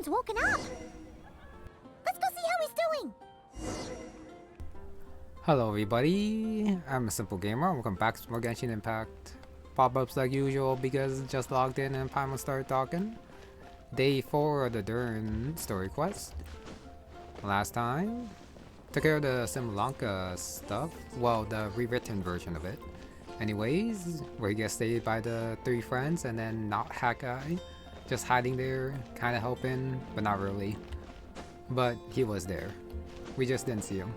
Durin's woken up. Let's go see how he's doing. Hello everybody, I'm a simple gamer. Welcome back to more Genshin Impact. Pop-ups like usual because just logged in and Paimon started talking. Day 4 of the Durin story quest. Last time, took care of the Simulanka stuff. Well, the rewritten version of it. Anyways, where he gets stayed by the 3 friends and then not Hat Guy. Just hiding there, kinda helping, but not really. But he was there. We just didn't see him.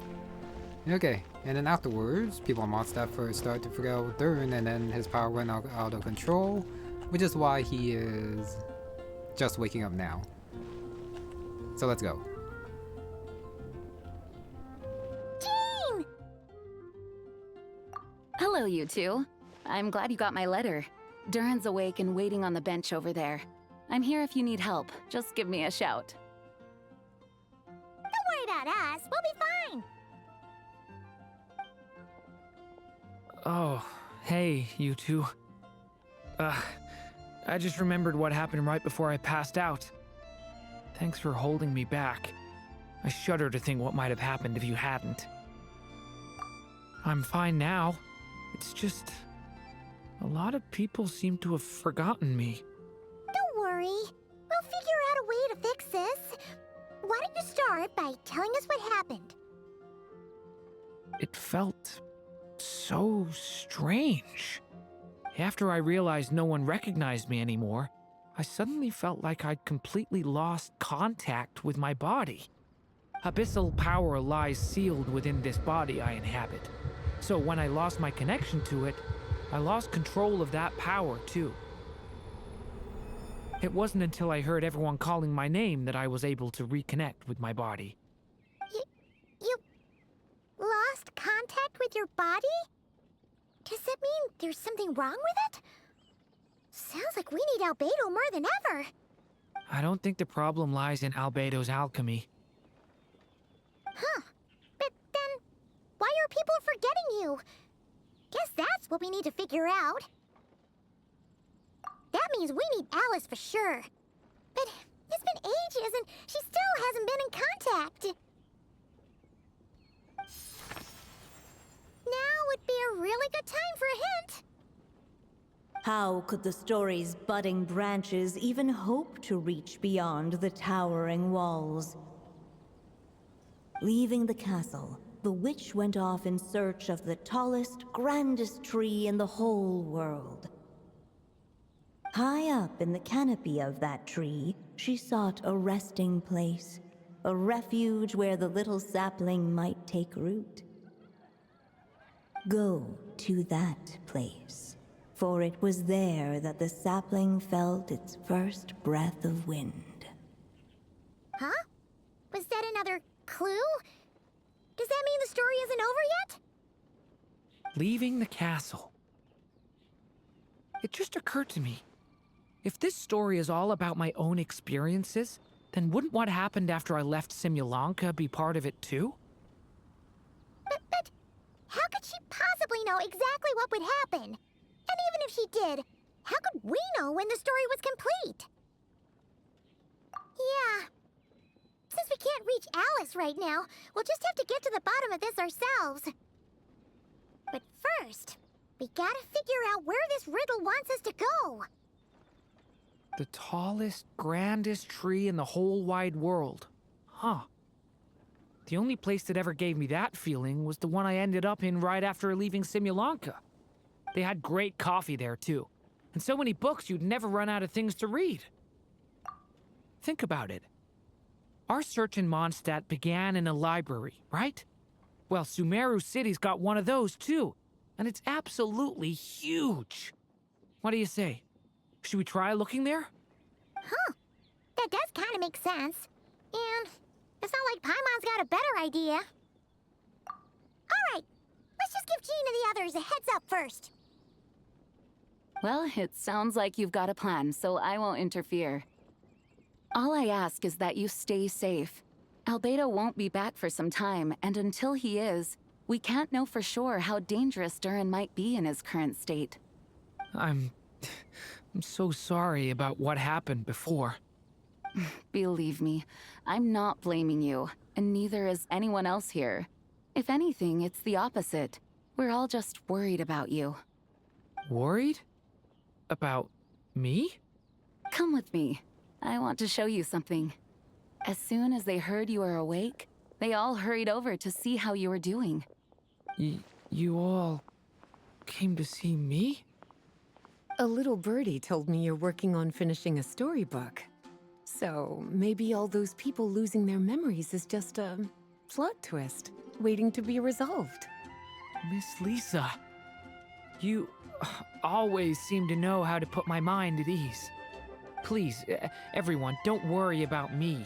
Okay, and then afterwards, people on Mondstadt first started to figure out Durin, and then his power went out of control, which is why he is just waking up now. So let's go. Jean! Hello, you two. I'm glad you got my letter. Durin's awake and waiting on the bench over there. I'm here if you need help. Just give me a shout. Don't worry about us. We'll be fine. Oh, hey, you two. I just remembered what happened right before I passed out. Thanks for holding me back. I shudder to think what might have happened if you hadn't. I'm fine now. It's just... a lot of people seem to have forgotten me. Don't worry. We'll figure out a way to fix this. Why don't you start by telling us what happened? It felt so strange. After I realized no one recognized me anymore, I suddenly felt like I'd completely lost contact with my body. Abyssal power lies sealed within this body I inhabit. So when I lost my connection to it, I lost control of that power too. It wasn't until I heard everyone calling my name that I was able to reconnect with my body. You lost contact with your body? Does that mean there's something wrong with it? Sounds like we need Albedo more than ever. I don't think the problem lies in Albedo's alchemy. Huh. But then, why are people forgetting you? Guess that's what we need to figure out. That means we need Alice for sure. But it's been ages and she still hasn't been in contact. Now would be a really good time for a hint. How could the story's budding branches even hope to reach beyond the towering walls? Leaving the castle, the witch went off in search of the tallest, grandest tree in the whole world. High up in the canopy of that tree, she sought a resting place, a refuge where the little sapling might take root. Go to that place, for it was there that the sapling felt its first breath of wind. Huh? Was that another clue? Does that mean the story isn't over yet? Leaving the castle. It just occurred to me. If this story is all about my own experiences, then wouldn't what happened after I left Simulanka be part of it too? But how could she possibly know exactly what would happen? And even if she did, how could we know when the story was complete? Yeah. Since we can't reach Alice right now, we'll just have to get to the bottom of this ourselves. But first, we gotta figure out where this riddle wants us to go. The tallest, grandest tree in the whole wide world. Huh. The only place that ever gave me that feeling was the one I ended up in right after leaving Simulanka. They had great coffee there too, and so many books you'd never run out of things to read. Think about it. Our search in Mondstadt began in a library, right? Well, Sumeru City's got one of those too, and it's absolutely huge. What do you say? Should we try looking there? Huh. That does kind of make sense. And it's not like Paimon's got a better idea. Alright, let's just give Jean and the others a heads up first. Well, it sounds like you've got a plan, so I won't interfere. All I ask is that you stay safe. Albedo won't be back for some time, and until he is, we can't know for sure how dangerous Durin might be in his current state. I'm so sorry about what happened before. Believe me, I'm not blaming you, and neither is anyone else here. If anything, it's the opposite. We're all just worried about you. Worried? About me? Come with me. I want to show you something. As soon as they heard you were awake, they all hurried over to see how you were doing. You all came to see me? A little birdie told me you're working on finishing a storybook. So maybe all those people losing their memories is just a plot twist waiting to be resolved. Miss Lisa, you always seem to know how to put my mind at ease. Please, everyone, don't worry about me.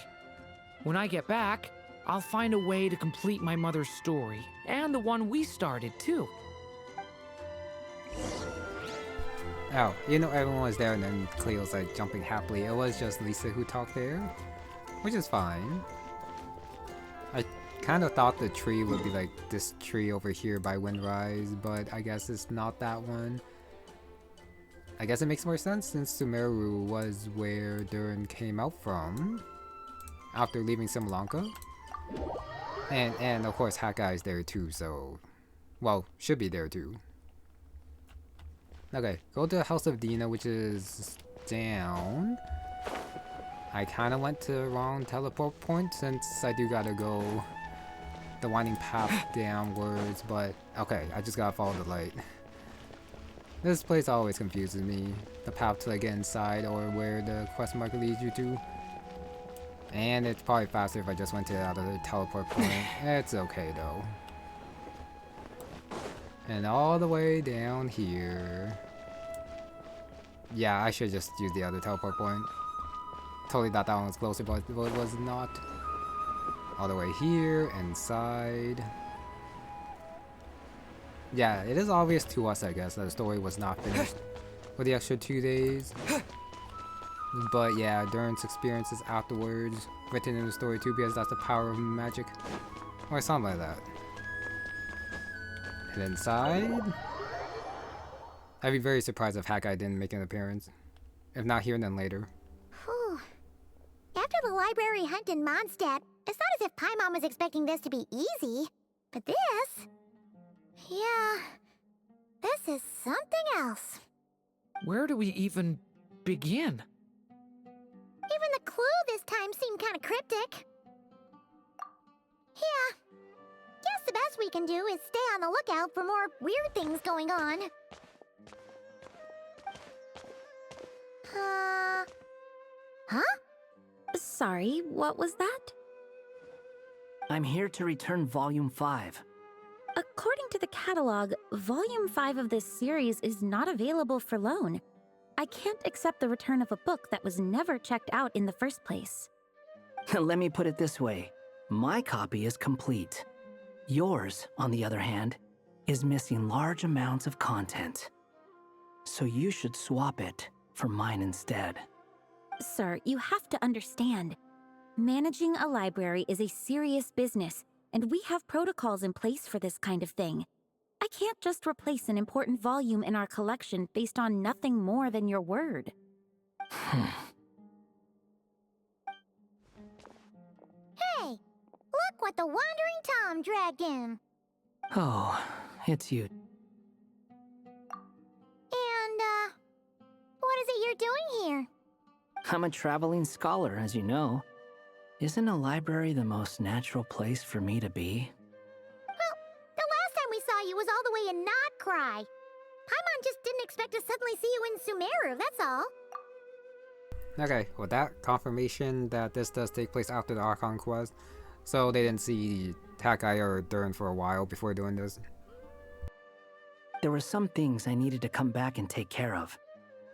When I get back, I'll find a way to complete my mother's story, and the one we started, too. Oh, you know everyone was there and then Cleo's like jumping happily. It was just Lisa who talked there, which is fine. I kind of thought the tree would be like this tree over here by Windrise, but I guess it's not that one. I guess it makes more sense since Sumeru was where Durin came out from after leaving Simulanka. And of course Hawkeye is there too, so well, should be there too. Okay, go to the House of Dina, which is down. I kind of went to the wrong teleport point since I do gotta go the winding path downwards, but okay, I just gotta follow the light. This place always confuses me. The path to like get inside or where the quest marker leads you to. And it's probably faster if I just went to the other teleport point. It's okay though. And all the way down here. Yeah, I should just use the other teleport point. Totally thought that one was closer, but it was not. All the way here, inside. Yeah, it is obvious to us, I guess, that the story was not finished for the extra 2 days. But yeah, Durin's experiences afterwards, written in the story too, because that's the power of magic. Or something like that. And inside, I'd be very surprised if Hawkeye didn't make an appearance. If not here, then later. Whew. After the library hunt in Mondstadt, it's not as if Paimon was expecting this to be easy. But this... yeah... this is something else. Where do we even begin? Even the clue this time seemed kind of cryptic. Yeah. Guess the best we can do is stay on the lookout for more weird things going on. Huh? Sorry, what was that? I'm here to return Volume 5. According to the catalog, Volume 5 of this series is not available for loan. I can't accept the return of a book that was never checked out in the first place. Let me put it this way. My copy is complete. Yours, on the other hand, is missing large amounts of content. So you should swap it for mine instead. Sir, you have to understand. Managing a library is a serious business, and we have protocols in place for this kind of thing. I can't just replace an important volume in our collection based on nothing more than your word. Hey, look what the Wandering Tom dragged in. Oh, it's you. And, what is it you're doing here? I'm a traveling scholar, as you know. Isn't a library the most natural place for me to be? Well, the last time we saw you was all the way in Notcry. Paimon just didn't expect to suddenly see you in Sumeru, that's all. Okay, well that confirmation that this does take place after the Archon quest, so they didn't see Hawkeye or Durin for a while before doing this. There were some things I needed to come back and take care of.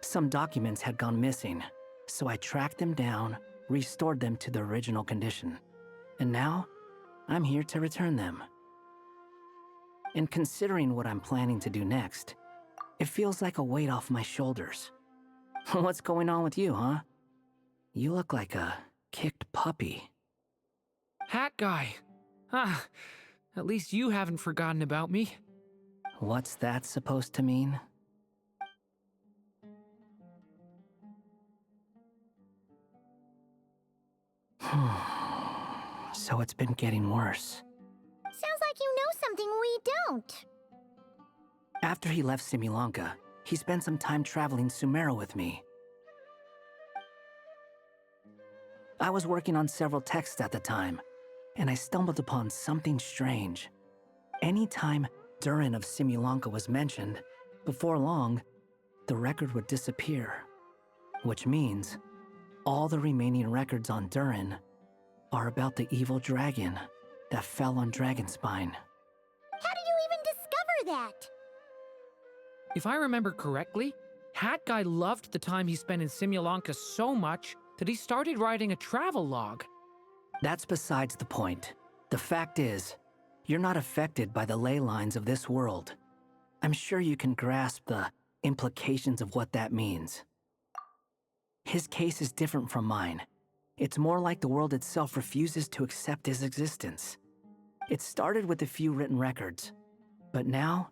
Some documents had gone missing, so I tracked them down, restored them to the original condition. And now, I'm here to return them. And considering what I'm planning to do next, it feels like a weight off my shoulders. What's going on with you, huh? You look like a kicked puppy. Hat guy. Ah, at least you haven't forgotten about me. What's that supposed to mean? So it's been getting worse. Sounds like you know something we don't. After he left Simulanka, he spent some time traveling Sumeru with me. I was working on several texts at the time, and I stumbled upon something strange. Anytime Durin of Simulanka was mentioned, before long, the record would disappear. Which means, all the remaining records on Durin are about the evil dragon that fell on Dragonspine. How did you even discover that? If I remember correctly, Hat Guy loved the time he spent in Simulanka so much that he started writing a travel log. That's besides the point. The fact is, you're not affected by the ley lines of this world. I'm sure you can grasp the implications of what that means. His case is different from mine. It's more like the world itself refuses to accept his existence. It started with a few written records, but now,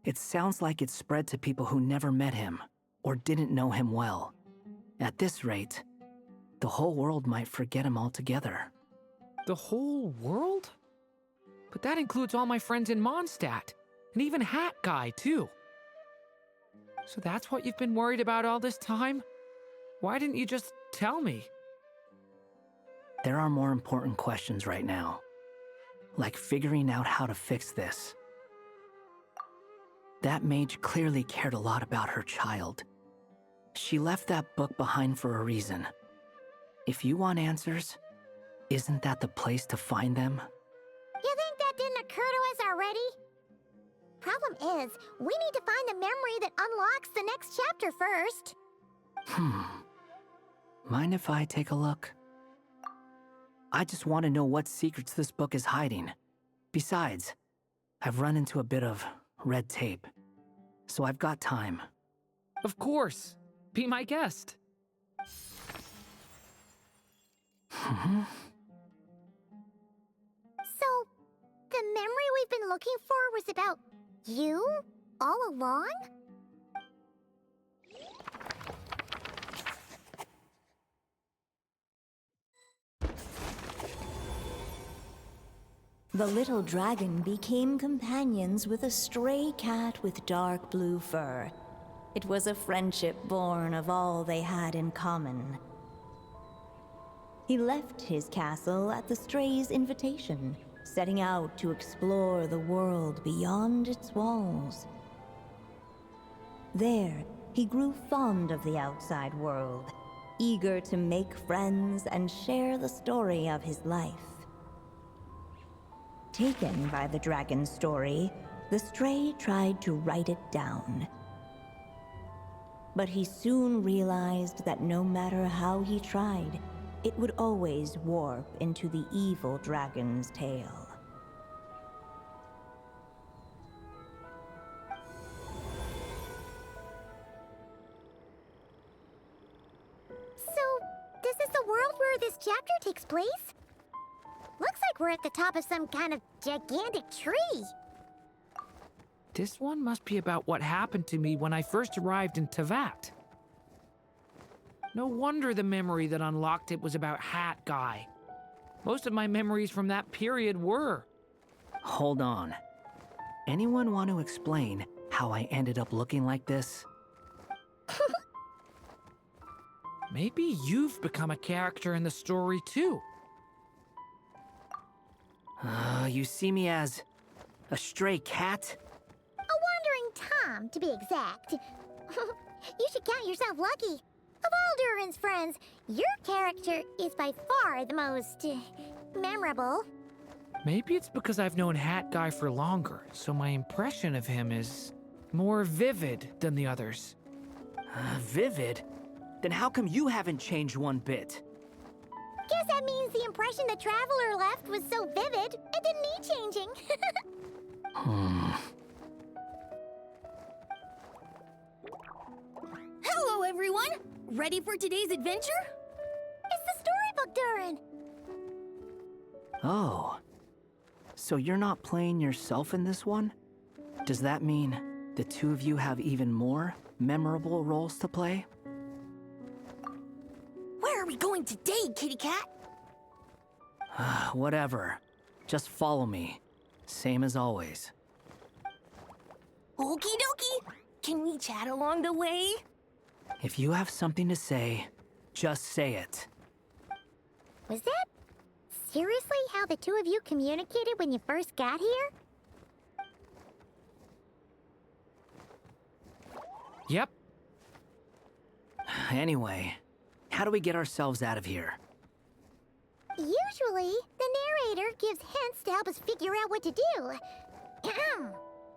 it sounds like it's spread to people who never met him or didn't know him well. At this rate, the whole world might forget him altogether. The whole world? But that includes all my friends in Mondstadt, and even Hat Guy, too. So that's what you've been worried about all this time? Why didn't you just tell me? There are more important questions right now, like figuring out how to fix this. That mage clearly cared a lot about her child. She left that book behind for a reason. If you want answers, isn't that the place to find them? You think that didn't occur to us already? Problem is, we need to find the memory that unlocks the next chapter first. Mind if I take a look? I just want to know what secrets this book is hiding. Besides, I've run into a bit of red tape, so I've got time. Of course. Be my guest. So, the memory we've been looking for was about you all along? The little dragon became companions with a stray cat with dark blue fur. It was a friendship born of all they had in common. He left his castle at the stray's invitation, setting out to explore the world beyond its walls. There, he grew fond of the outside world, eager to make friends and share the story of his life. Taken by the dragon's story, the stray tried to write it down. But he soon realized that no matter how he tried, it would always warp into the evil dragon's tale. So, this is the world where this chapter takes place? Looks like we're at the top of some kind of gigantic tree. This one must be about what happened to me when I first arrived in Tevat. No wonder the memory that unlocked it was about Hat Guy. Most of my memories from that period were. Hold on. Anyone want to explain how I ended up looking like this? Maybe you've become a character in the story too. You see me as a stray cat? A wandering Tom, to be exact. You should count yourself lucky. Of all Durin's friends, your character is by far the most memorable. Maybe it's because I've known Hat Guy for longer, so my impression of him is more vivid than the others. Vivid? Then how come you haven't changed one bit? Guess that means the impression the Traveler left was so vivid, it didn't need changing. Hello, everyone! Ready for today's adventure? It's the storybook, Durin. Oh. So you're not playing yourself in this one? Does that mean the two of you have even more memorable roles to play? Where are we going today, kitty cat? Whatever. Just follow me. Same as always. Okie dokie. Can we chat along the way? If you have something to say, just say it. Was that seriously how the two of you communicated when you first got here? Yep. Anyway, how do we get ourselves out of here? Usually, the narrator gives hints to help us figure out what to do.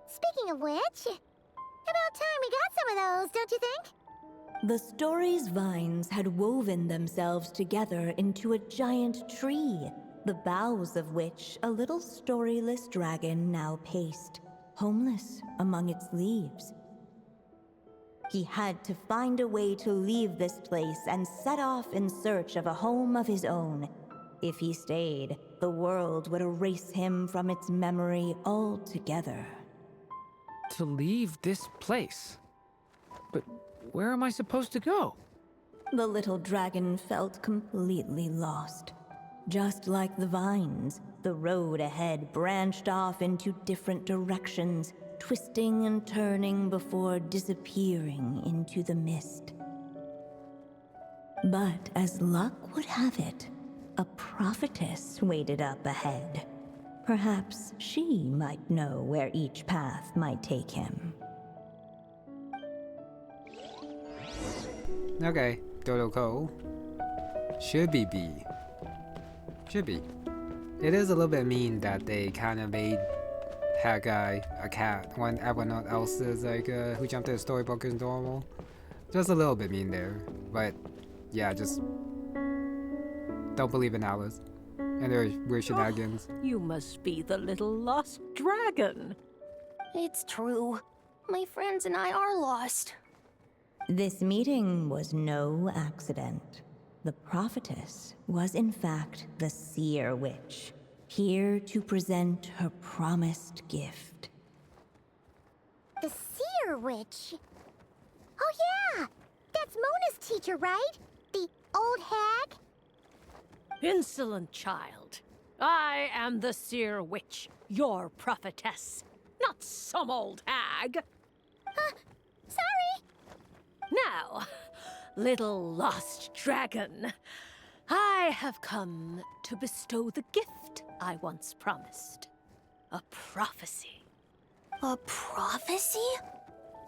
Speaking of which, about time we got some of those, don't you think? The story's vines had woven themselves together into a giant tree, the boughs of which a little storyless dragon now paced, homeless among its leaves. He had to find a way to leave this place and set off in search of a home of his own. If he stayed, the world would erase him from its memory altogether. To leave this place? But where am I supposed to go? The little dragon felt completely lost. Just like the vines, the road ahead branched off into different directions, twisting and turning before disappearing into the mist. But as luck would have it, a prophetess waited up ahead. Perhaps she might know where each path might take him. Okay, Dodo Co. Should be B. Should be. It is a little bit mean that they kind of made Haggai a cat when everyone else is like who jumped in the storybook is normal. Just a little bit mean there, but yeah, just don't believe in Alice and their weird shenanigans. You must be the little lost dragon. It's true. My friends and I are lost. This meeting was no accident. The prophetess was in fact the seer witch, here to present her promised gift. The seer witch? Oh yeah! That's Mona's teacher, right? The old hag? Insolent child. I am the seer witch, your prophetess, not some old hag. Sorry! Now, little lost dragon, I have come to bestow the gift I once promised. A prophecy. A prophecy?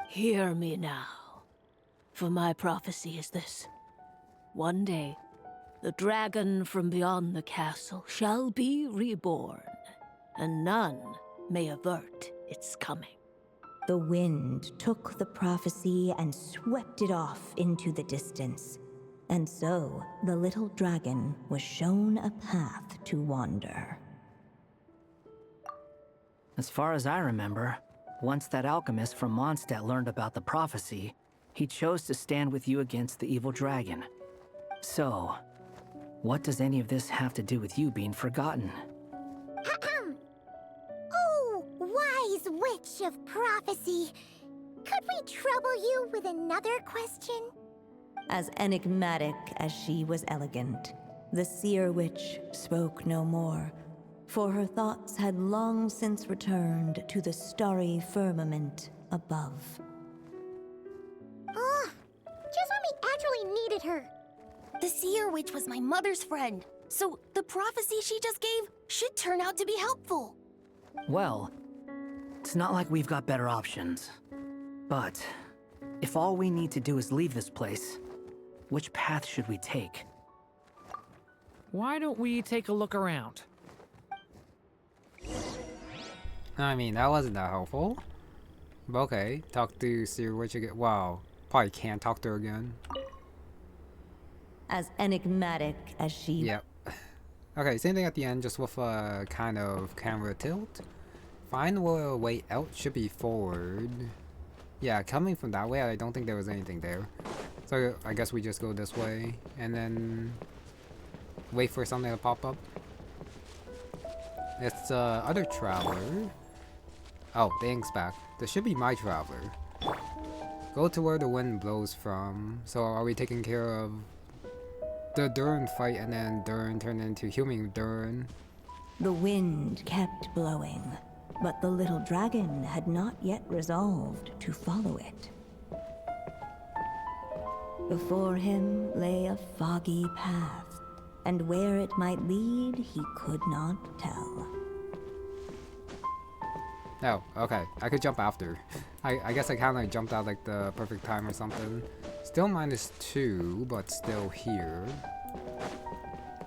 Hear me now, for my prophecy is this. One day, the dragon from beyond the castle shall be reborn, and none may avert its coming. The wind took the prophecy and swept it off into the distance. And so, the little dragon was shown a path to wander. As far as I remember, once that alchemist from Mondstadt learned about the prophecy, he chose to stand with you against the evil dragon. So, what does any of this have to do with you being forgotten? Oh, wise witch of prophecy! Could we trouble you with another question? As enigmatic as she was elegant, the seer witch spoke no more, for her thoughts had long since returned to the starry firmament above. Just when we actually needed her. The seer witch was my mother's friend, so the prophecy she just gave should turn out to be helpful. Well, it's not like we've got better options. But, if all we need to do is leave this place, which path should we take? Why don't we take a look around? I mean, that wasn't that helpful. But okay, talk to Seer Witch again. Wow, probably can't talk to her again. As enigmatic as she... Yep. Okay, same thing at the end, just with a kind of camera tilt. Find a way out should be forward. Yeah, coming from that way, I don't think there was anything there. So I guess we just go this way and then wait for something to pop up. It's other traveler. Oh, the ink's back. This should be my traveler. Go to where the wind blows from. So are we taking care of the Durin fight and then Durin turned into human Durin. The wind kept blowing, but the little dragon had not yet resolved to follow it. Before him lay a foggy path, and where it might lead he could not tell. Oh, okay. I could jump after. I guess I kind of like jumped out like the perfect time or something. Still -2, but still here.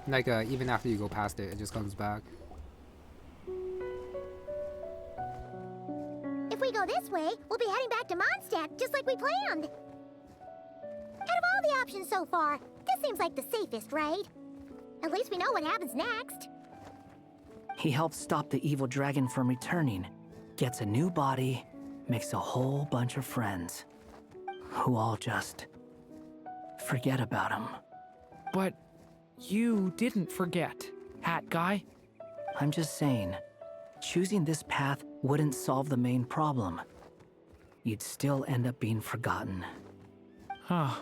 Like even after you go past it, it just comes back. If we go this way, we'll be heading back to Mondstadt, just like we planned. Out of all the options so far, this seems like the safest, right? At least we know what happens next. He helps stop the evil dragon from returning, gets a new body, makes a whole bunch of friends, who all just forget about him. But you didn't forget, Hat Guy. I'm just saying, choosing this path wouldn't solve the main problem. You'd still end up being forgotten. Huh.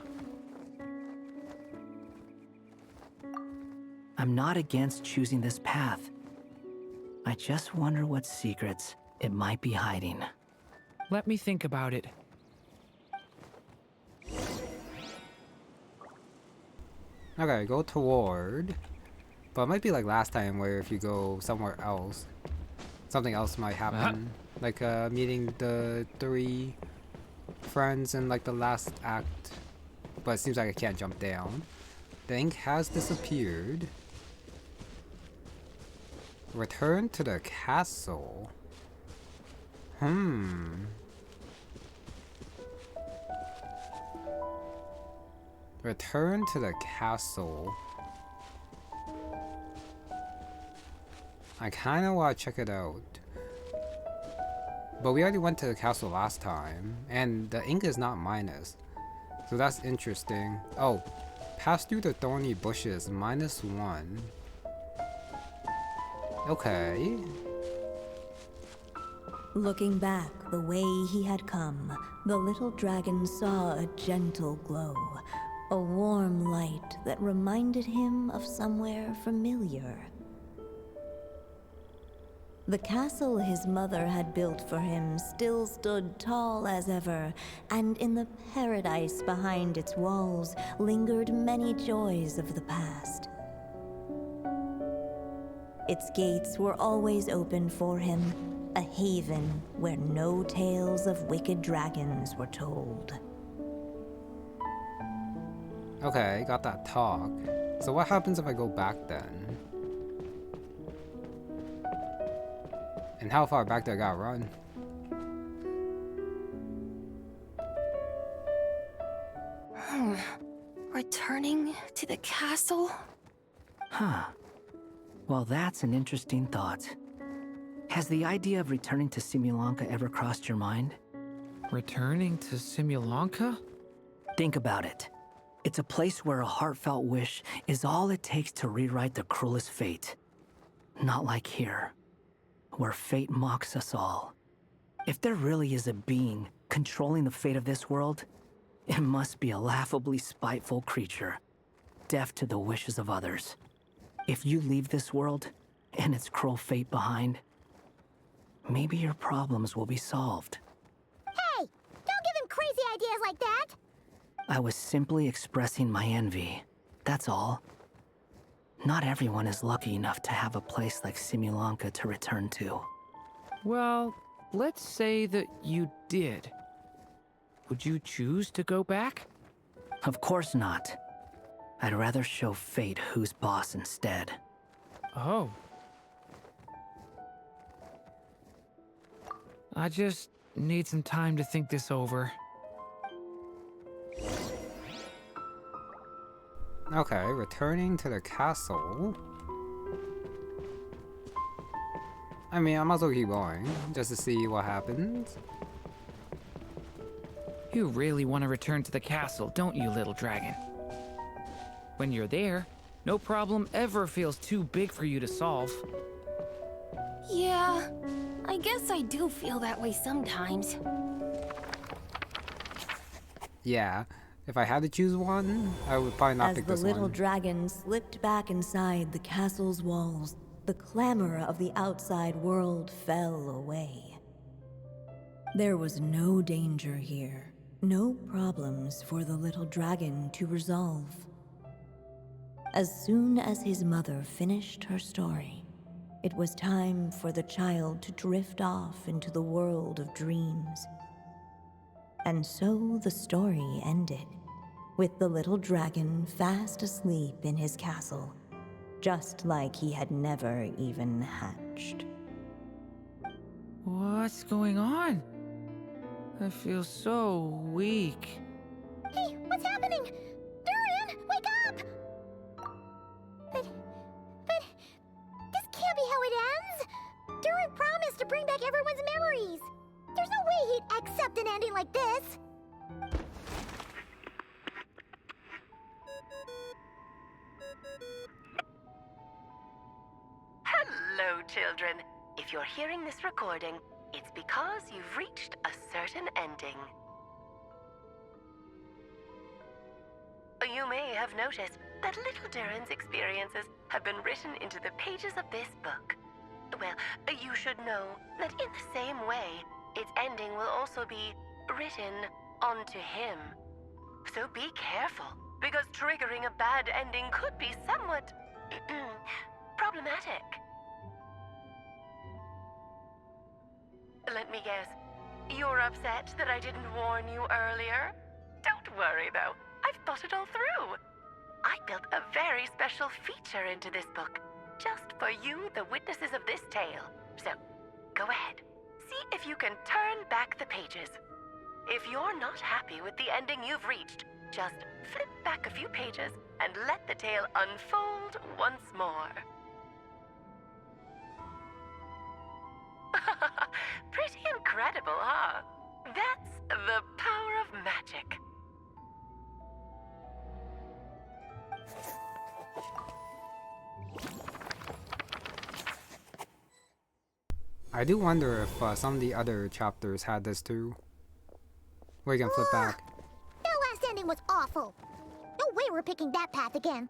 I'm not against choosing this path. I just wonder what secrets it might be hiding. Let me think about it. Okay, go toward. But it might be like last time where if you go somewhere else, something else might happen. Like meeting the 3 friends in like the last act. But it seems like I can't jump down. The ink has disappeared. Return to the castle. Return to the castle. I kind of want to check it out. But we already went to the castle last time, and the ink is not minus. So that's interesting. Oh, pass through the thorny bushes, -1. Okay. Looking back the way he had come, the little dragon saw a gentle glow, a warm light that reminded him of somewhere familiar. The castle his mother had built for him still stood tall as ever, and in the paradise behind its walls lingered many joys of the past. Its gates were always open for him, a haven where no tales of wicked dragons were told. Okay, got that talk. So what happens if I go back then? And how far back do I gotta run? Returning to the castle? Huh. Well, that's an interesting thought. Has the idea of returning to Simulanka ever crossed your mind? Returning to Simulanka? Think about it. It's a place where a heartfelt wish is all it takes to rewrite the cruelest fate. Not like here, where fate mocks us all. If there really is a being controlling the fate of this world, it must be a laughably spiteful creature, deaf to the wishes of others. If you leave this world and its cruel fate behind, maybe your problems will be solved. Hey, don't give him crazy ideas like that. I was simply expressing my envy, that's all. Not everyone is lucky enough to have a place like Simulanka to return to. Well, let's say that you did. Would you choose to go back? Of course not. I'd rather show fate who's boss instead. Oh. I just need some time to think this over. Okay, returning to the castle. I mean, I might as well keep going, just to see what happens. You really want to return to the castle, don't you, little dragon? When you're there, no problem ever feels too big for you to solve. Yeah, I guess I do feel that way sometimes. Yeah, If I had to choose one, I would probably not As pick the this little one. dragon slipped back inside the castle's walls, the clamor of the outside world fell away. There was no danger here, no problems for the little dragon to resolve. As soon as his mother finished her story, it was time for the child to drift off into the world of dreams. And so the story ended, with the little dragon fast asleep in his castle, just like he had never even hatched. What's going on? I feel so weak. Hey, what's happening? Durin, wake up! But this can't be how it ends. Durin promised to bring back everyone's memories. There's no way he'd accept an ending like this. Hello, children. If you're hearing this recording, it's because you've reached a certain ending. You may have noticed that little Durin's experiences have been written into the pages of this book. Well, you should know that in the same way, its ending will also be written onto him. So be careful, because triggering a bad ending could be somewhat problematic. Let me guess, you're upset that I didn't warn you earlier? Don't worry though, I've thought it all through. I built a very special feature into this book, just for you, the witnesses of this tale. So, go ahead, see if you can turn back the pages. If you're not happy with the ending you've reached, just flip back a few pages and let the tale unfold once more. Pretty incredible, huh? That's the power of magic. I do wonder if some of the other chapters had this too. Where you can flip back. That last ending was awful. No way we're picking that path again.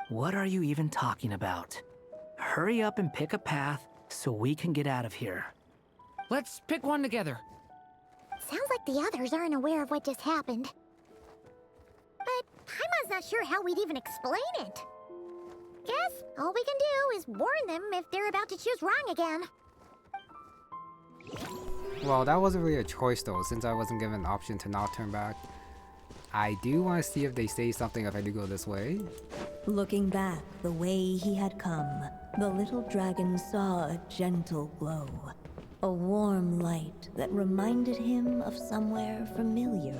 What are you even talking about? Hurry up and pick a path so we can get out of here. Let's pick one together. Sounds like the others aren't aware of what just happened. But Paimon's not sure how we'd even explain it. Guess all we can do is warn them if they're about to choose wrong again. Well, that wasn't really a choice though, since I wasn't given an option to not turn back. I do want to see if they say something if I do go this way. Looking back the way he had come, the little dragon saw a gentle glow. A warm light that reminded him of somewhere familiar.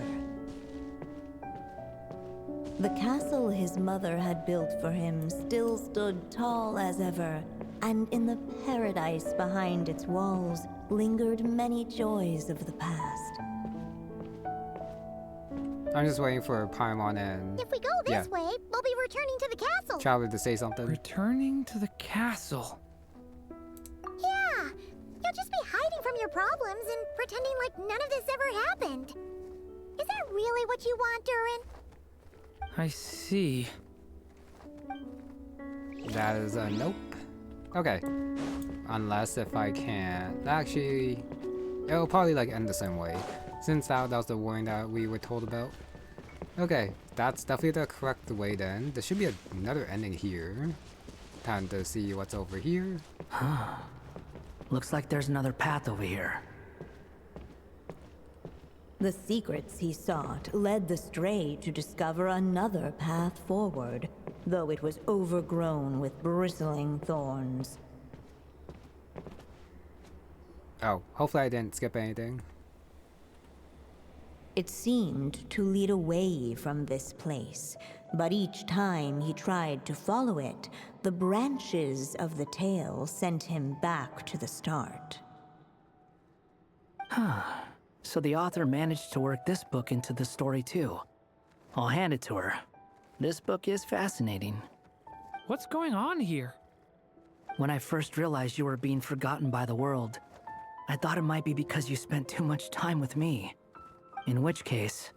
The castle his mother had built for him still stood tall as ever, and in the paradise behind its walls lingered many joys of the past. I'm just waiting for Paimon and If we go this way, we'll be returning to the castle. Chowder to say something. Returning to the castle. Yeah, you'll just be hiding from your problems and pretending like none of this ever happened. Is that really what you want, Durin? I see. That is a nope. Okay. Unless if I can't. Actually, it'll probably like end the same way. Since that was the warning that we were told about. Okay, that's definitely the correct way then. There should be another ending here. Time to see what's over here. Looks like there's another path over here. The secrets he sought led the stray to discover another path forward, though it was overgrown with bristling thorns. Oh, hopefully I didn't skip anything. It seemed to lead away from this place, but each time he tried to follow it, the branches of the tale sent him back to the start. So the author managed to work this book into the story too. I'll hand it to her. This book is fascinating. What's going on here? When I first realized you were being forgotten by the world, I thought it might be because you spent too much time with me. In which case,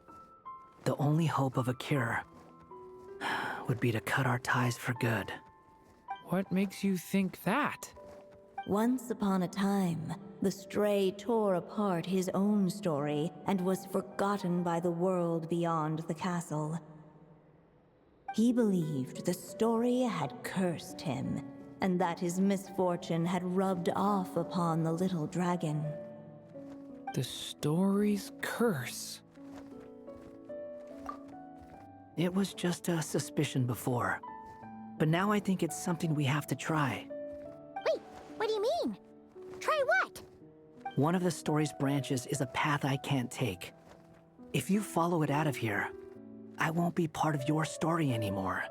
The only hope of a cure would be to cut our ties for good. What makes you think that? Once upon a time, the Stray tore apart his own story and was forgotten by the world beyond the castle. He believed the story had cursed him, and that his misfortune had rubbed off upon the little dragon. The story's curse. It was just a suspicion before. But now I think it's something we have to try. Wait, what do you mean? Try what? One of the story's branches is a path I can't take. If you follow it out of here, I won't be part of your story anymore.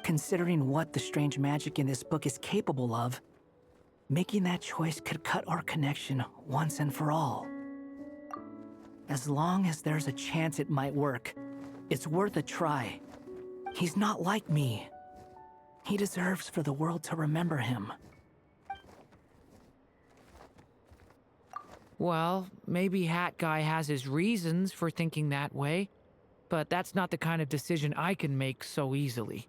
Considering what the strange magic in this book is capable of, making that choice could cut our connection once and for all. As long as there's a chance it might work, it's worth a try. He's not like me. He deserves for the world to remember him. Well, maybe Hat Guy has his reasons for thinking that way, but that's not the kind of decision I can make so easily.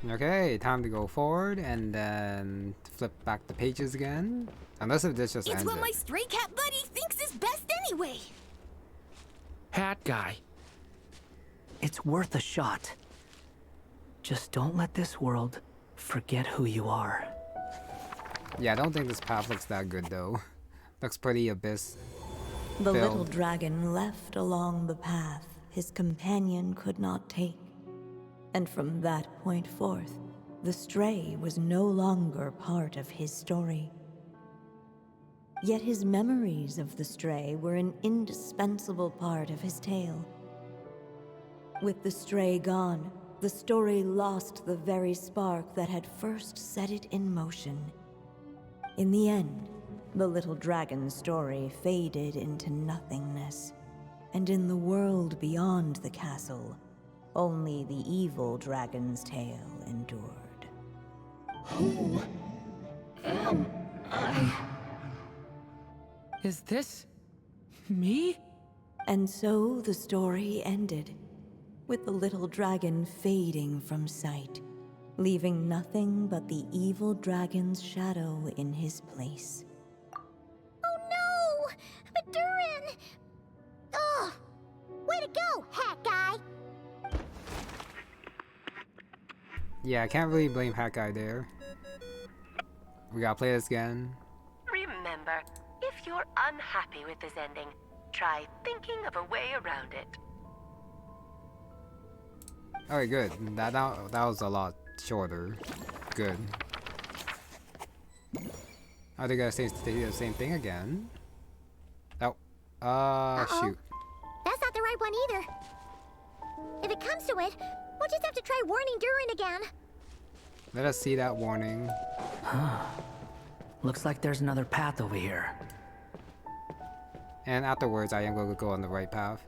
Okay, time to go forward and then flip back the pages again. Unless if this just It's ends what my it. stray cat buddy thinks is best anyway. Hat Guy. It's worth a shot. Just don't let this world forget who you are. Yeah, I don't think this path looks that good though. Looks pretty abyss. The Phil. little dragon left along the path his companion could not take. And from that point forth, the stray was no longer part of his story. Yet his memories of the stray were an indispensable part of his tale. With the stray gone, the story lost the very spark that had first set it in motion. In the end, the little dragon's story faded into nothingness, and in the world beyond the castle, only the evil dragon's tale endured. Who am I? Is this me? And so the story ended, with the little dragon fading from sight, leaving nothing but the evil dragon's shadow in his place. Oh no! But Durin! Ugh! Way to go, Hat Guy! Yeah, I can't really blame Hat Guy there. We gotta play this again. Remember, if you're unhappy with this ending, try thinking of a way around it. Alright, good. That was a lot shorter. Good. I think I say the same thing again. Oh. Shoot. That's not the right one either. If it comes to it, we'll just have to try warning Durin again. Let us see that warning. Looks like there's another path over here. And afterwards, I am going to go on the right path.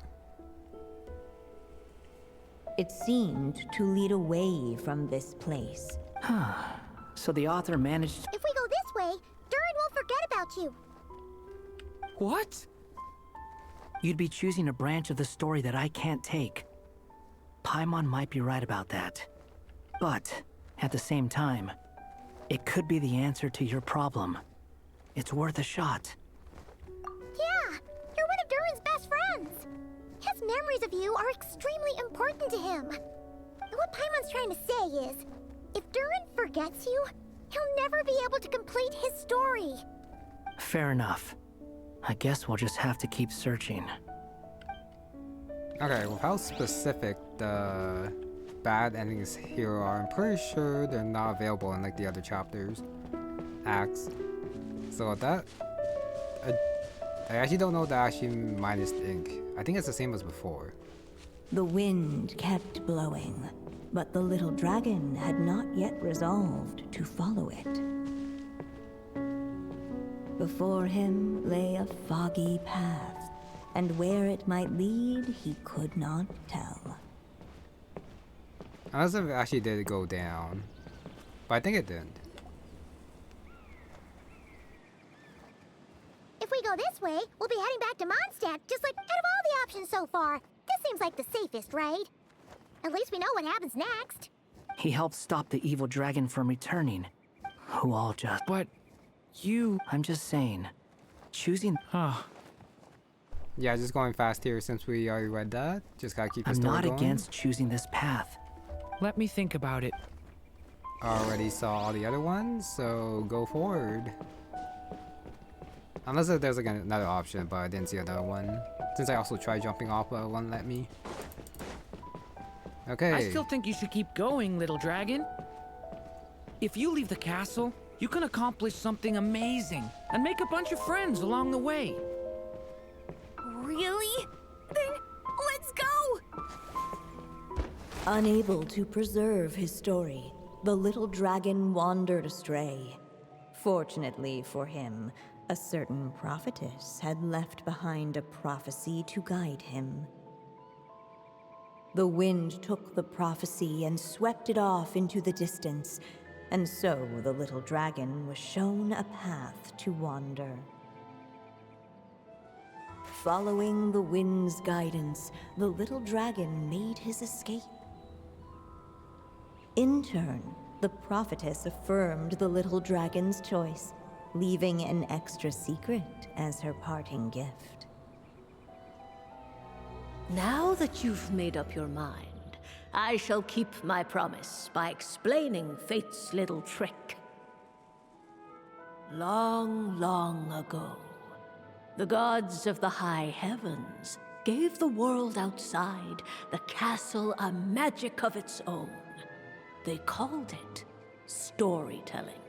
It seemed to lead away from this place. So the author managed. If we go this way, Durin won't forget about you. What? You'd be choosing a branch of the story that I can't take. Paimon might be right about that. But, at the same time, it could be the answer to your problem. It's worth a shot. Yeah, you're one of Durin's best friends. His memories of you are extremely important to him. And what Paimon's trying to say is, if Durin forgets you, he'll never be able to complete his story. Fair enough. I guess we'll just have to keep searching. Okay, well, how specific the bad endings here are, I'm pretty sure they're not available in like the other chapters, acts. So that, I actually don't know that actually minus ink. I think it's the same as before. The wind kept blowing, but the little dragon had not yet resolved to follow it. Before him lay a foggy path, and where it might lead he could not tell. Unless it actually did go down, but I think it didn't. If we go this this way, we'll be heading back to Mondstadt, just like out of all the options so far. This seems like the safest, right? At least we know what happens next. He helped stop the evil dragon from returning. Who all just... But you... I'm just saying, choosing... Yeah, just going fast here since we already read that. Just gotta keep the I'm story not going. against choosing this path. Let me think about it. Already saw all the other ones, so go forward. Unless if there's like another option, but I didn't see another one. Since I also tried jumping off, but it wouldn't let me. Okay. I still think you should keep going, little dragon. If you leave the castle, you can accomplish something amazing and make a bunch of friends along the way. Really? Then let's go! Unable to preserve his story, the little dragon wandered astray. Fortunately for him, a certain prophetess had left behind a prophecy to guide him. The wind took the prophecy and swept it off into the distance, and so the little dragon was shown a path to wander. Following the wind's guidance, the little dragon made his escape. In turn, the prophetess affirmed the little dragon's choice, leaving an extra secret as her parting gift. Now that you've made up your mind, I shall keep my promise by explaining Fate's little trick. Long, long ago, the gods of the high heavens gave the world outside the castle a magic of its own. They called it storytelling.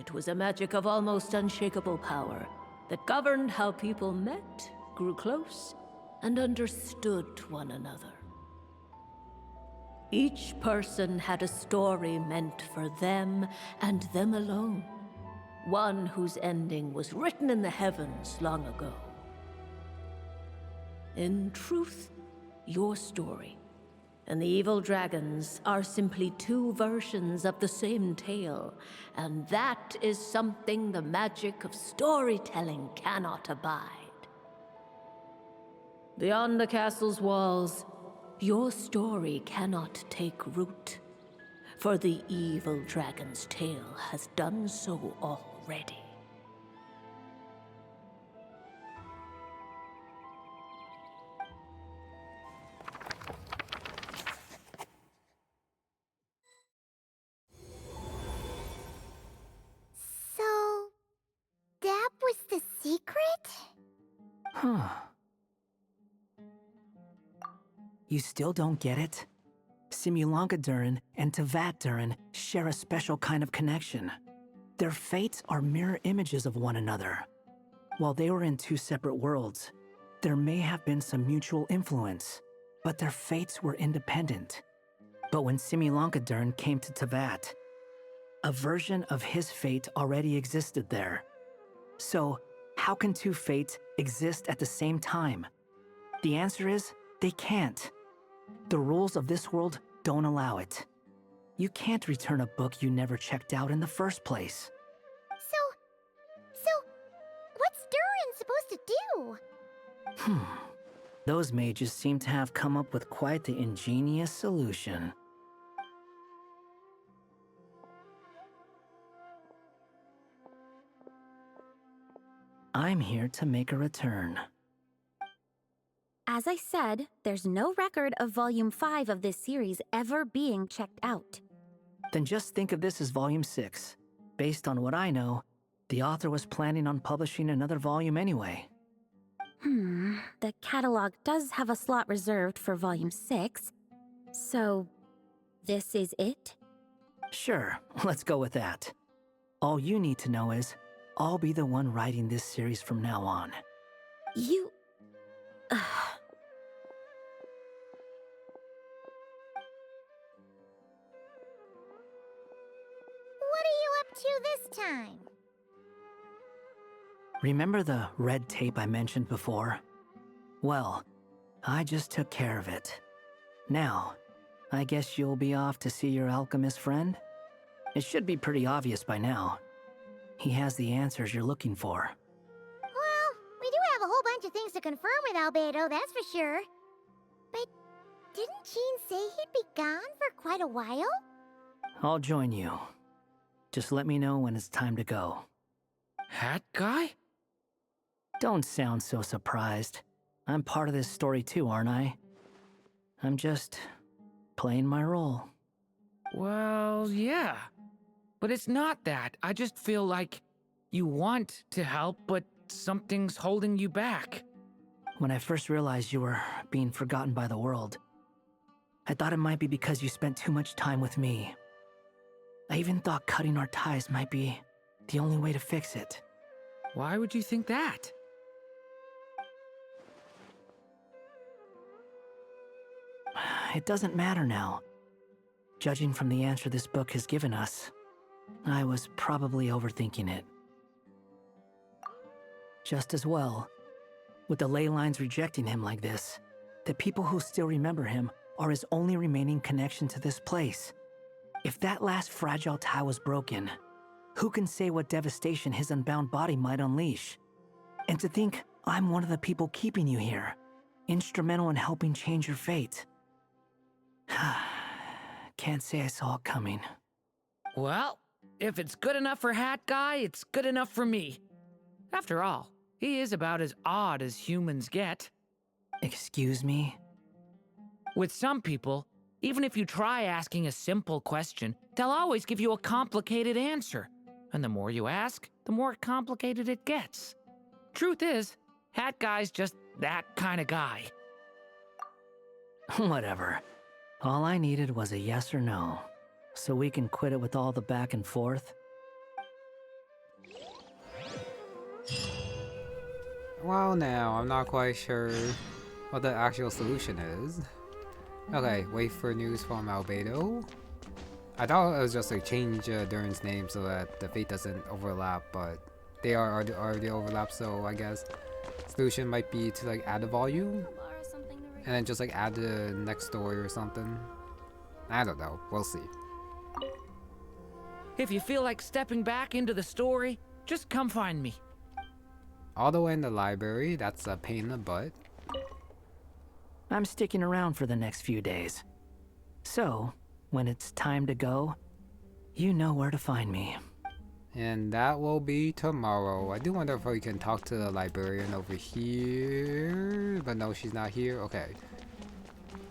It was a magic of almost unshakable power that governed how people met, grew close, and understood one another. Each person had a story meant for them and them alone. One whose ending was written in the heavens long ago. In truth, your story and the evil dragons are simply two versions of the same tale, and that is something the magic of storytelling cannot abide. Beyond the castle's walls, your story cannot take root, for the evil dragon's tale has done so already. So, that was the secret? Huh. You still don't get it? Simulanka Durin and Tevat Durin share a special kind of connection. Their fates are mirror images of one another. While they were in two separate worlds, there may have been some mutual influence, but their fates were independent. But when Simulanka Durin came to Tevat, a version of his fate already existed there. So, how can two fates exist at the same time? The answer is, they can't. The rules of this world don't allow it. You can't return a book you never checked out in the first place. So, what's Durin supposed to do? Those mages seem to have come up with quite the ingenious solution. I'm here to make a return. As I said, there's no record of Volume 5 of this series ever being checked out. Then just think of this as Volume 6. Based on what I know, the author was planning on publishing another volume anyway. The catalog does have a slot reserved for Volume 6. So, this is it? Sure, let's go with that. All you need to know is, I'll be the one writing this series from now on. You... What are you up to this time? Remember the red tape I mentioned before? Well, I just took care of it. Now, I guess you'll be off to see your alchemist friend? It should be pretty obvious by now. He has the answers you're looking for. of things to confirm with Albedo, that's for sure. But didn't Gene say he'd be gone for quite a while? I'll join you. Just let me know when it's time to go. Hat guy? Don't sound so surprised. I'm part of this story too, aren't I? I'm just playing my role. Well, yeah. But it's not that. I just feel like you want to help, but something's holding you back. When I first realized you were being forgotten by the world, I thought it might be because you spent too much time with me. I even thought cutting our ties might be the only way to fix it. Why would you think that? It doesn't matter now. Judging from the answer this book has given us, I was probably overthinking it. Just as well, with the ley lines rejecting him like this, the people who still remember him are his only remaining connection to this place. If that last fragile tie was broken, who can say what devastation his unbound body might unleash? And to think I'm one of the people keeping you here, instrumental in helping change your fate. Can't say I saw it coming. Well, if it's good enough for Hat Guy, it's good enough for me. After all, he is about as odd as humans get. Excuse me? With some people, even if you try asking a simple question, they'll always give you a complicated answer. And the more you ask, the more complicated it gets. Truth is, Hat Guy's just that kind of guy. Whatever. All I needed was a yes or no, so we can quit it with all the back and forth. Well, now, I'm not quite sure what the actual solution is. Okay, wait for news from Albedo. I thought it was just like change Durin's name so that the fate doesn't overlap, but they are already overlapped, so I guess solution might be to like add a volume and then just like add the next story or something. I don't know, we'll see. If you feel like stepping back into the story, just come find me. All the way in the library, that's a pain in the butt. I'm sticking around for the next few days. So, when it's time to go, you know where to find me. And that will be tomorrow. I do wonder if we can talk to the librarian over here. But no, she's not here. Okay.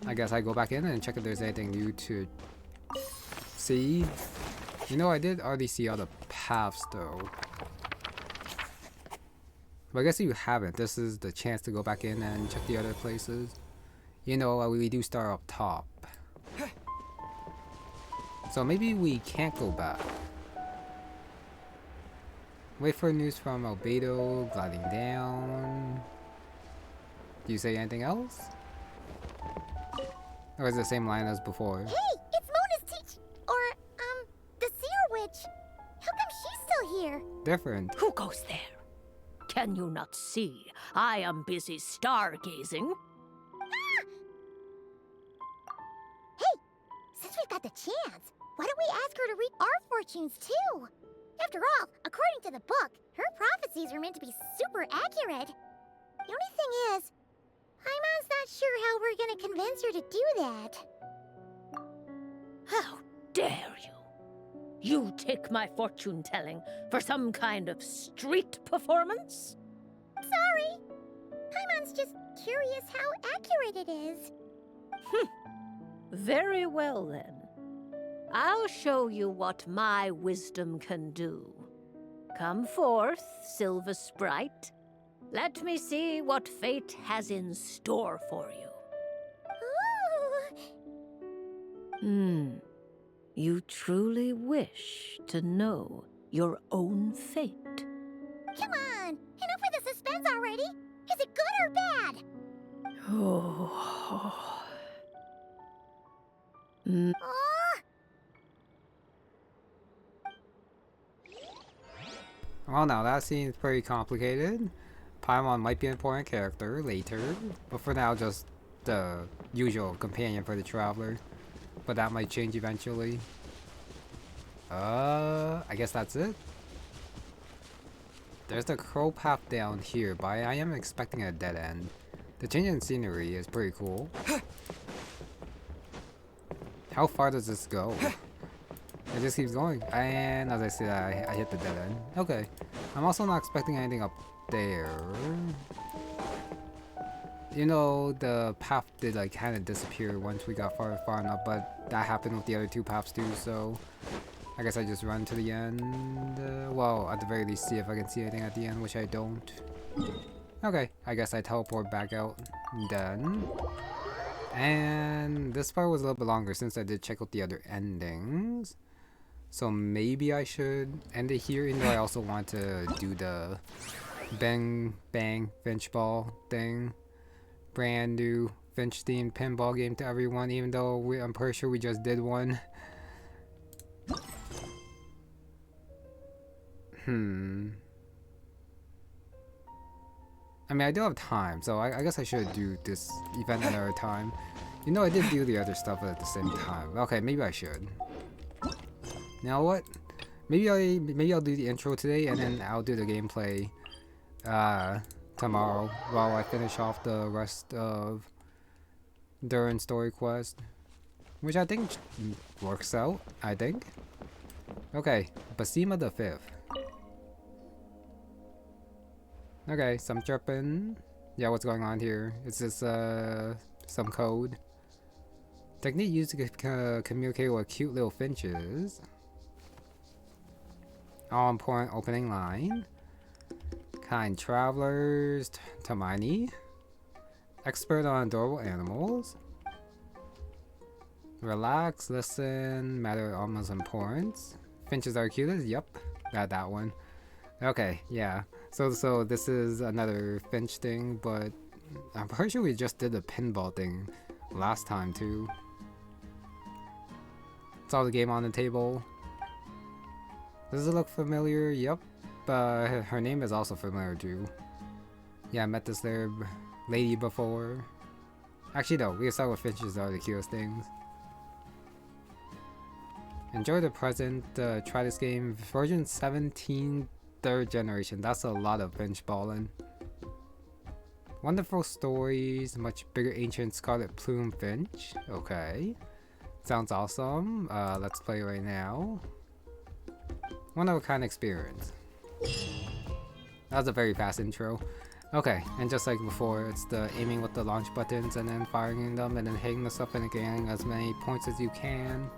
I guess I go back in and check if there's anything new to see. You know, I did already see all the paths though. But I guess you haven't. This is the chance to go back in and check the other places. You know, we do start up top. So maybe we can't go back. Wait for news from Albedo, gliding down. Do you say anything else? Or is it the same line as before? Hey, it's Mona's the Seer Witch. How come she's still here? Different. Who goes there? Can you not see? I am busy stargazing. Ah! Hey, since we've got the chance, why don't we ask her to read our fortunes too? After all, according to the book, her prophecies are meant to be super accurate. The only thing is, Paimon's not sure how we're gonna convince her to do that. How dare you? You take my fortune telling for some kind of street performance? Sorry. Paimon's just curious how accurate it is. Very well then. I'll show you what my wisdom can do. Come forth, Silver Sprite. Let me see what fate has in store for you. Ooh. You truly wish to know your own fate? Come on, enough with the suspense already. Is it good or bad? Oh. Well, now that seems pretty complicated. Paimon might be an important character later, but for now, just the usual companion for the traveler. But that might change eventually. I guess that's it. There's the crow path down here, but I am expecting a dead end. The change in scenery is pretty cool. How far does this go? It just keeps going. And as I said, I hit the dead end. Okay. I'm also not expecting anything up there. You know, the path did like kind of disappear once we got far enough, but that happened with the other two paths too, so I guess I just run to the end. Well, at the very least, see if I can see anything at the end, which I don't. Okay, I guess I teleport back out. Done. And this part was a little bit longer since I did check out the other endings. So maybe I should end it here, even though I also want to do the Bang Bang Finchball thing. Brand new Finch themed pinball game to everyone, even though I'm pretty sure we just did one. I mean, I do have time, so I guess I should do this event another time. You know, I did do the other stuff at the same time. Okay, maybe I should. You know what? Maybe I'll do the intro today, and then I'll do the gameplay tomorrow while I finish off the rest of Durin story quest, which I think works out. I think. Okay, Basima the 5th. Okay, some chirping. Yeah, what's going on here? Is this some code? Technique used to communicate with cute little finches. All important opening line. Kind travelers, Tamani. Expert on adorable animals. Relax, listen, matter of almost importance. Finches are cutest? Yup, got that one. Okay, yeah. So this is another Finch thing, but I'm pretty sure we just did the pinball thing last time too. Saw the game on the table. Does it look familiar? Yup. Her name is also familiar too. Yeah, I met this there lady before. Actually no, we can start with finches are the cutest things. Enjoy the present, try this game. Version 17, 3rd generation. That's a lot of Finchballing. Wonderful stories, much bigger ancient scarlet plume finch. Okay. Sounds awesome. Let's play right now. One of a kind experience. That was a very fast intro. Okay, and just like before, it's the aiming with the launch buttons and then firing them and then hitting the stuff and getting as many points as you can.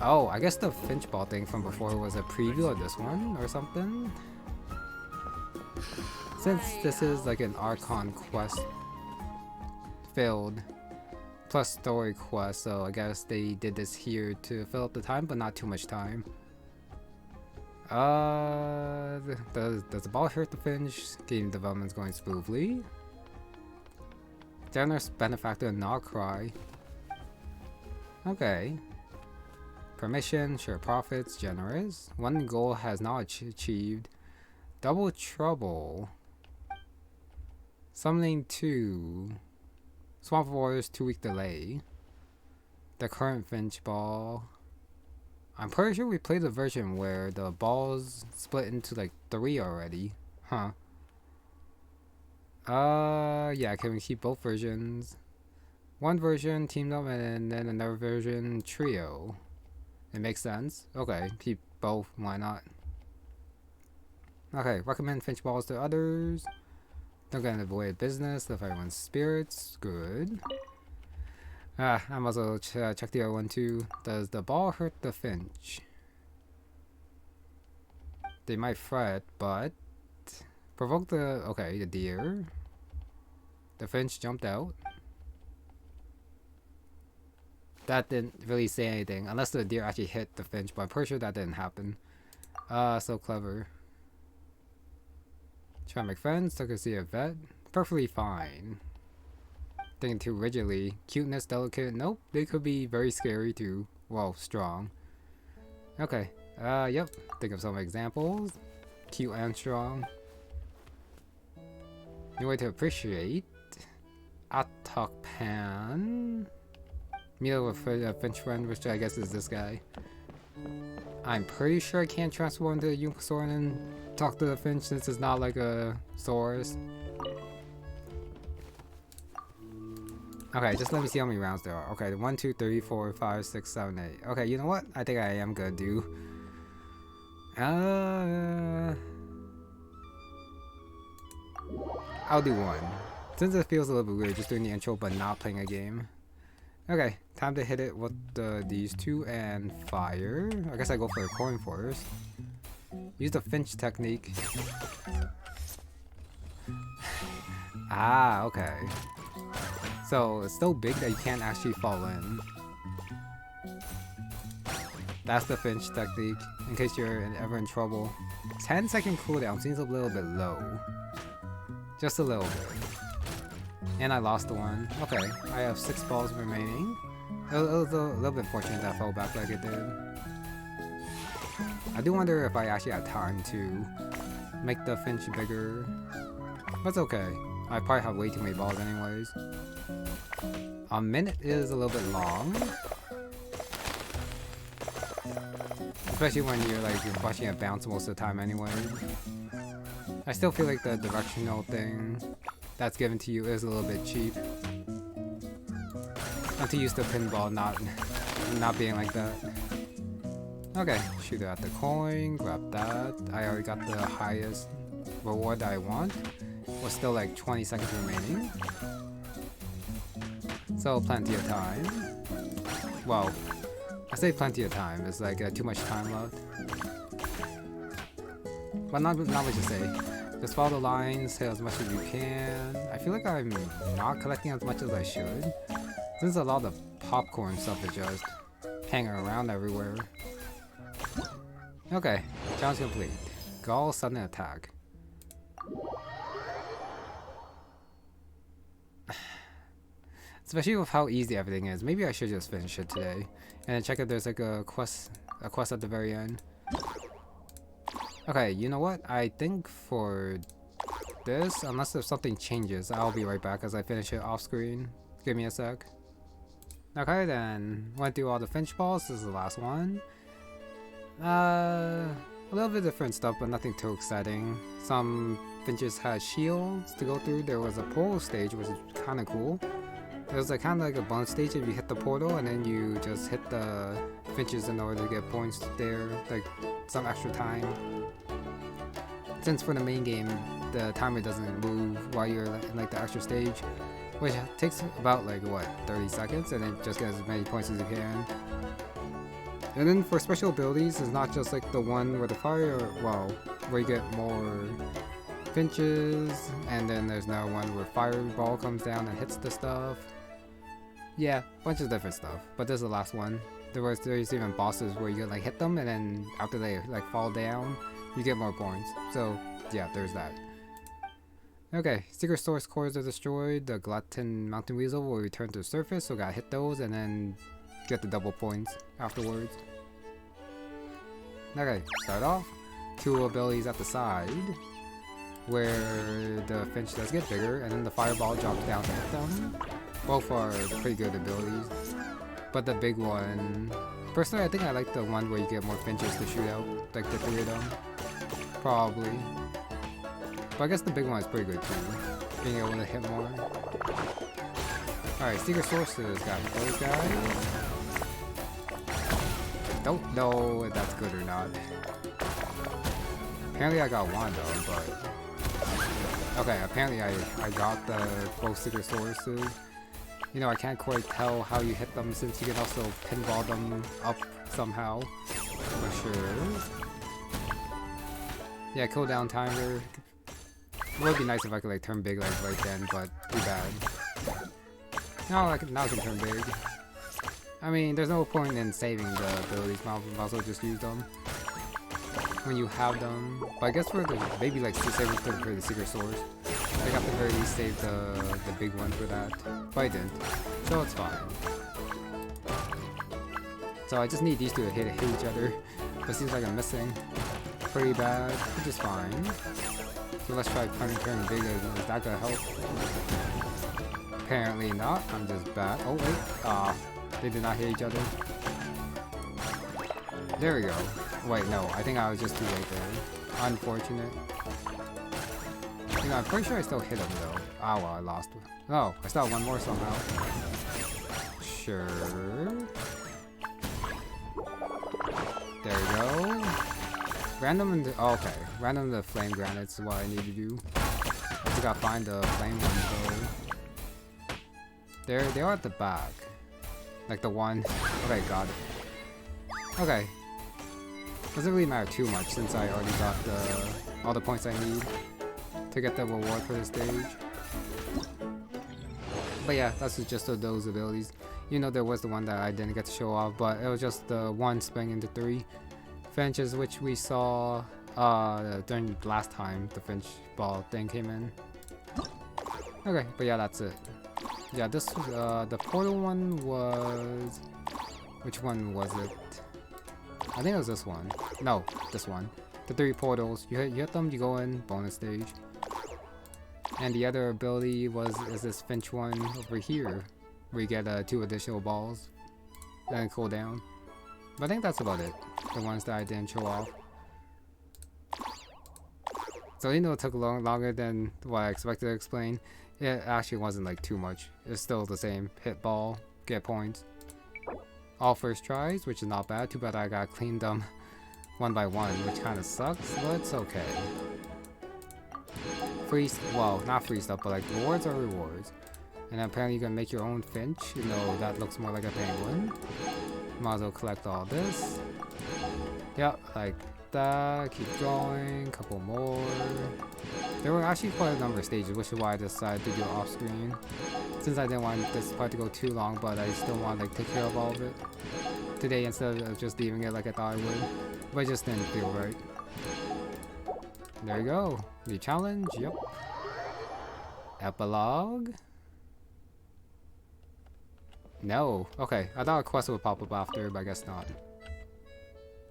Oh, I guess the Finchball thing from before was a preview of this one or something. Since this is like an Archon quest filled plus story quest, so I guess they did this here to fill up the time, but not too much time. Does the ball hurt the Finch? Game development's going smoothly. Generous benefactor not cry. Okay. Permission, share profits, generous. One goal has not achieved. Double trouble. Summoning 2. Swamp Warriors 2-week delay. The current Finchball. I'm pretty sure we played the version where the balls split into like 3 already. Huh. Yeah, can we keep both versions? One version teamed up and then another version trio. It makes sense. Okay, keep both, why not? Okay, recommend Finchballs to others. Don't get in the way of business, lift everyone's spirits. Good. I must also check the other one too. Does the ball hurt the Finch? They might fret, but provoke the the deer. The Finch jumped out. That didn't really say anything, unless the deer actually hit the Finch, but I'm pretty sure that didn't happen. So clever. Try to make friends, took to see a vet. Perfectly fine. Thinking too rigidly. Cuteness, delicate, nope. They could be very scary too. Well, strong. Okay. Yep. Think of some examples. Cute and strong. New way to appreciate. Atok Pan. Meet with a Finch friend, which I guess is this guy. I'm pretty sure I can't transform into a unicorn and talk to the Finch since it's not like a Saurus. Okay, just let me see how many rounds there are. Okay, 1, 2, 3, 4, 5, 6, 7, 8. Okay, you know what? I think I am gonna do. I'll do 1. Since it feels a little bit weird just doing the intro but not playing a game. Okay, time to hit it with these two and fire. I guess I go for a coin first. Use the Finch technique. Ah, okay. So it's so big that you can't actually fall in. That's the Finch technique, in case you're ever in trouble. 10-second cooldown seems a little bit low. Just a little bit. And I lost the one. Okay, I have 6 balls remaining. It was a little bit fortunate that I fell back like it did. I do wonder if I actually had time to make the Finch bigger. That's okay. I probably have way too many balls anyways. A minute is a little bit long. Especially when you're watching it bounce most of the time anyway. I still feel like the directional thing that's given to you is a little bit cheap. I'm too used to pinball not being like that. Okay, shoot at the coin, grab that. I already got the highest reward that I want. With still like 20 seconds remaining. So plenty of time. Well, I say plenty of time. It's like too much time left. But not much to say. Just follow the lines, hit as much as you can. I feel like I'm not collecting as much as I should. Since a lot of popcorn stuff is just hanging around everywhere. Okay, challenge complete. Gall sudden attack. Especially with how easy everything is. Maybe I should just finish it today. And then check if there's like a quest at the very end. Okay, you know what? I think for this, unless if something changes, I'll be right back as I finish it off screen. Give me a sec. Okay, then went through all the Finchballs. This is the last one. A little bit different stuff, but nothing too exciting. Some Finches had shields to go through. There was a portal stage, which is kind of cool. It was like kind of like a bonus stage if you hit the portal, and then you just hit the Finches in order to get points there, like some extra time. Since for the main game, the timer doesn't move while you're in like the extra stage, which takes about like what 30 seconds, and then just get as many points as you can. And then for special abilities, it's not just like the one where the fire, well, where you get more Finches, and then there's another one where Fireball comes down and hits the stuff. Yeah, bunch of different stuff. But this is the last one. There's even bosses where you like hit them, and then after they like fall down, you get more points. So yeah, there's that. Okay, secret source cores are destroyed. The Glutton Mountain Weasel will return to the surface, so gotta hit those and then get the double points afterwards. Okay, start off. 2 abilities at the side, where the Finch does get bigger, and then the Fireball drops down to hit them. Both are pretty good abilities. But the big one, personally I think I like the one where you get more Finches to shoot out, like the 3 of them. Probably. But I guess the big one is pretty good too, being able to hit more. Alright, secret sources, got those guys. Don't know if that's good or not. Apparently I got one though, but... Okay, apparently I got the both secret sources. You know, I can't quite tell how you hit them since you can also pinball them up somehow. For sure. Yeah, cooldown timer. It would be nice if I could like turn big like right then, but too bad. Now I can turn big. I mean, there's no point in saving the abilities, might as well just use them when you have them. But I guess for the maybe like saving for the secret source, I got to very least save the big one for that. But I didn't, so it's fine. So I just need these two to hit each other. But it seems like I'm missing pretty bad, which is fine. So let's try turning big. Is that gonna help? Apparently not. I'm just bad. Oh wait. They did not hit each other. There we go. Wait, no, I think I was just too late there. Unfortunate. You know, I'm pretty sure I still hit him though. Ah, well, I lost. Oh, I still have one more somehow. Sure. There we go. Random and oh, okay. Random the flame granites is what I need to do. I just gotta find the flame ones though. They are at the back. Like the one. Okay, got it. Okay. Doesn't really matter too much since I already got all the points I need to get the reward for the stage. But yeah, that's just those abilities. You know, there was the one that I didn't get to show off, but it was just the one spring into 3 Finches, which we saw during last time the Finchball thing came in. Okay, but yeah, that's it. Yeah, this the portal one was... Which one was it? I think it was this one. No, this one. The 3 portals. You hit them, you go in, bonus stage. And the other ability is this Finch one over here, where you get 2 additional balls. Then cool down. But I think that's about it. The ones that I didn't show off. So even though it took longer than what I expected to explain, it actually wasn't like too much. It's still the same. Hit ball, get points. All first tries, which is not bad. Too bad I got cleaned them one by one, which kind of sucks, but it's okay. Free, well, not free stuff, but like rewards are rewards. And apparently you can make your own Finch, even though that looks more like a penguin. Might as well collect all this. Yep, like that. Keep going. Couple more. There were actually quite a number of stages, which is why I decided to do it off screen. Since I didn't want this part to go too long, but I still want to like take care of all of it today instead of just leaving it like I thought I would. But it just didn't feel right. There you go. The challenge. Yep. Epilogue. No. Okay, I thought a quest would pop up after, but I guess not.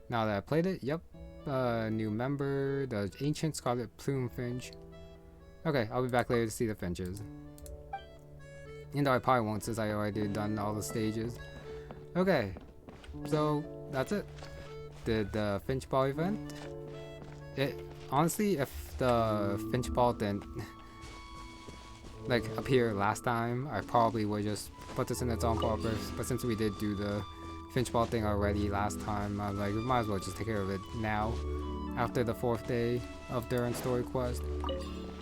Now that I played it, yep. New member, the Ancient Scarlet Plume Finch. Okay, I'll be back later to see the Finches. Even though I probably won't since I already done all the stages. Okay, so that's it. Did the Finchball event. Honestly, if the Finchball didn't like appear last time, I probably would just put this in its own purpose. But since we did do the Finchball thing already last time, I was like, we might as well just take care of it now, after the 4th day of Durin story quest,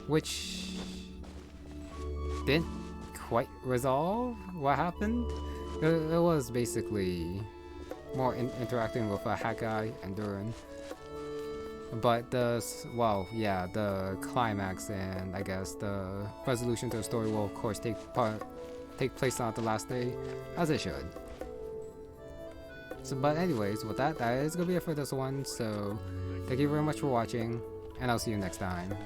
which didn't quite resolve what happened. It was basically more interacting with Hakai and Durin. But the climax and I guess the resolution to the story will of course take place on the last day, as it should. So, but anyways, with that is gonna be it for this one. So, thank you very much for watching, and I'll see you next time.